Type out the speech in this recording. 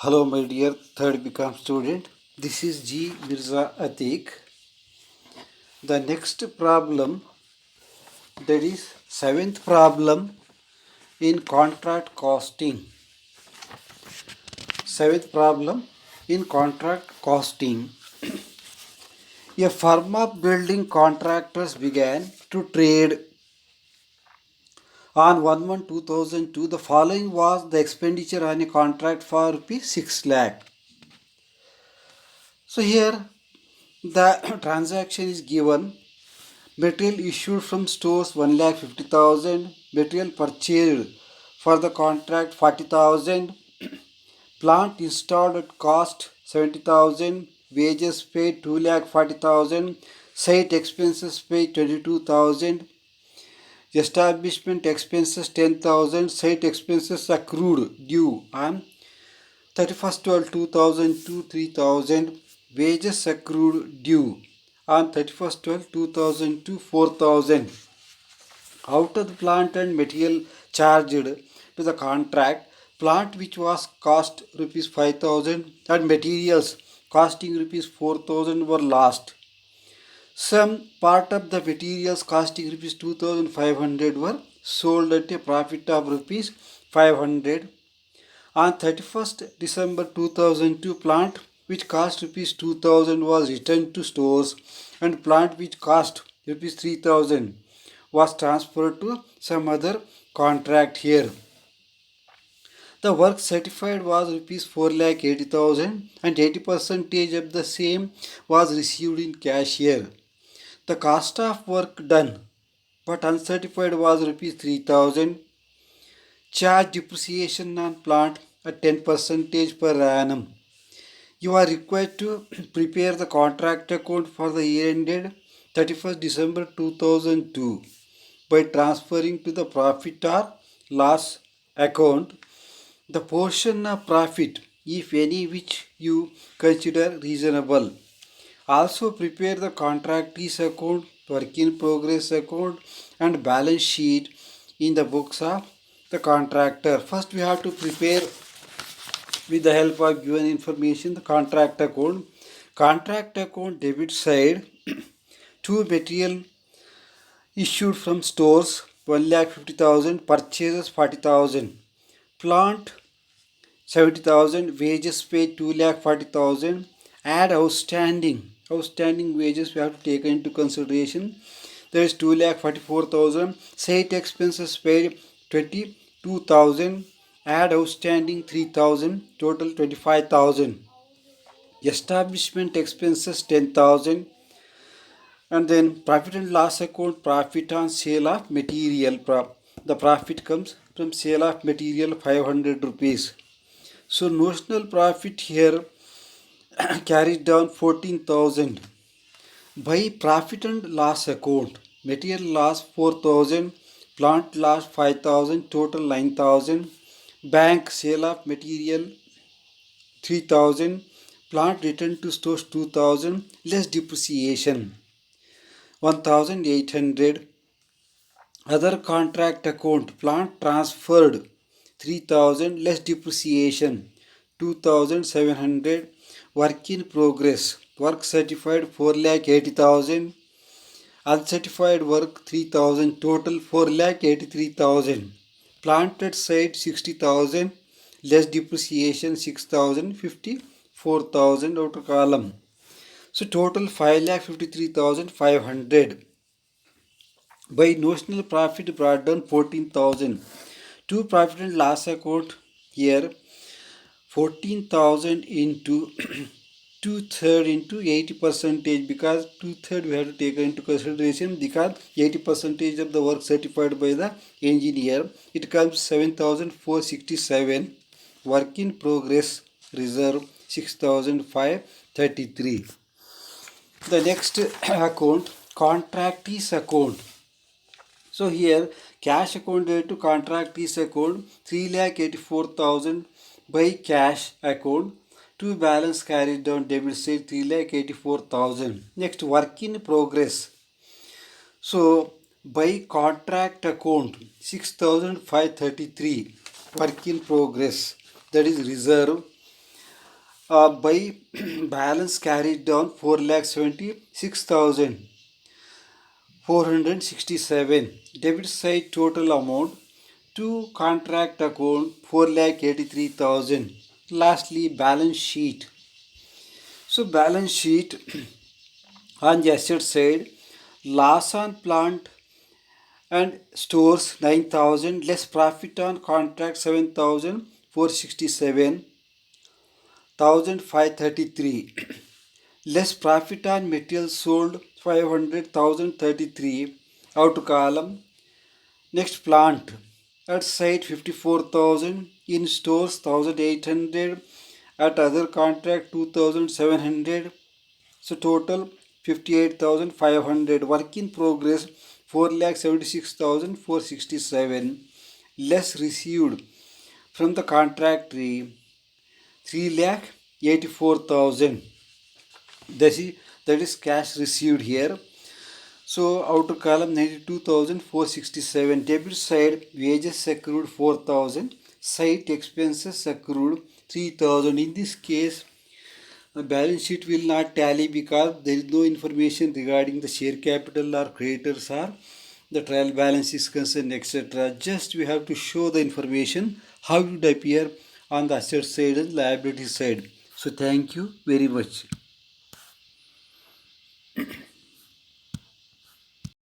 Hello, my dear third BCom student. This is G. Mirza Atik. The next problem, that is seventh problem in contract costing. Seventh problem in contract costing. A firm of building contractors began to trade on 1/1/2002. The following was the expenditure on a contract for rupees 6 lakh. So here the transaction is given. Material issued from stores 1,50,000. Material purchased for the contract 40,000. Plant installed at cost 70,000. Wages paid 2,40,000. Site expenses paid 22,000. Establishment expenses 10,000. Site expenses accrued due on 31st 12 2002 3,000. Wages accrued due on 31st 12 2002 4,000. Out of the plant and material charged to the contract, plant which was cost rupees 5,000 and materials costing rupees 4,000 were lost. Some part of the materials costing rupees 2,500 were sold at a profit of rupees 500. On 31st December 2002, plant which cost rupees 2,000 was returned to stores and plant which cost rupees 3,000 was transferred to some other contract here. The work certified was rupees 4,80,000 and 80% of the same was received in cash here. The cost of work done but uncertified was rupees 3,000. Charge depreciation on plant at 10% per annum. You are required to prepare the contract account for the year ended 31st December 2002 by transferring to the profit or loss account the portion of profit, if any, which you consider reasonable. Also prepare the contractees account, work in progress account and balance sheet in the books of the contractor. First we have to prepare with the help of given information the contract account. Contract account debit side to material issued from stores 1,50,000, purchases 40,000, plant 70,000, wages paid 2,40,000. Add outstanding wages we have to take into consideration. There is 2,44,000. Site expenses paid 22,000. Add outstanding 3,000. Total 25,000. Establishment expenses 10,000. And then profit and loss account, profit on sale of material. The profit comes from sale of material 500 rupees. So notional profit here carried down 14,000. By profit and loss account, material loss 4,000, plant loss 5,000, total 9,000. Bank sale of material 3,000, plant return to stores 2,000, less depreciation 1,800. Other contract account, plant transferred 3,000, less depreciation 2,700. Work in progress, work certified 4,80,000, uncertified work 3,000, total 4,83,000. Planted site 60,000, less depreciation 6,000, 54,000 outer column. So total 5,53,500. By notional profit brought down 14,000. To profit and loss account here 14,000 into 2/3 into 80%, because 2/3 we have to take into consideration because 80% of the work certified by the engineer. It comes 7,467. Work in progress reserve 6,533. The next account, contractees account. So here cash account to contractees account 3,84,000 by cash account. To balance carried down debit side 3,84,000. Next work in progress. So by contract account 6,533 work in progress, that is reserve. by balance carried down 4,76,467. Debit side total amount to contract account 4,83,000. Lastly, balance sheet. So balance sheet on the asset side, loss on plant and stores 9,000, less profit on contract 7,467, 1,533, less profit on materials sold 500, 1,033, out column. Next, plant at site 54,000, in stores 1,800, at other contract 2,700. So total 58,500. Work in progress 4,76,467. Less received from the contractee 3,84,000. That is cash received here. So outer column 92,467. Debit side wages accrued 4,000. Site expenses accrued 3,000. In this case, the balance sheet will not tally because there is no information regarding the share capital or creditors or the trial balance is concerned, etc. Just we have to show the information how it would appear on the asset side and liability side. So thank you very much.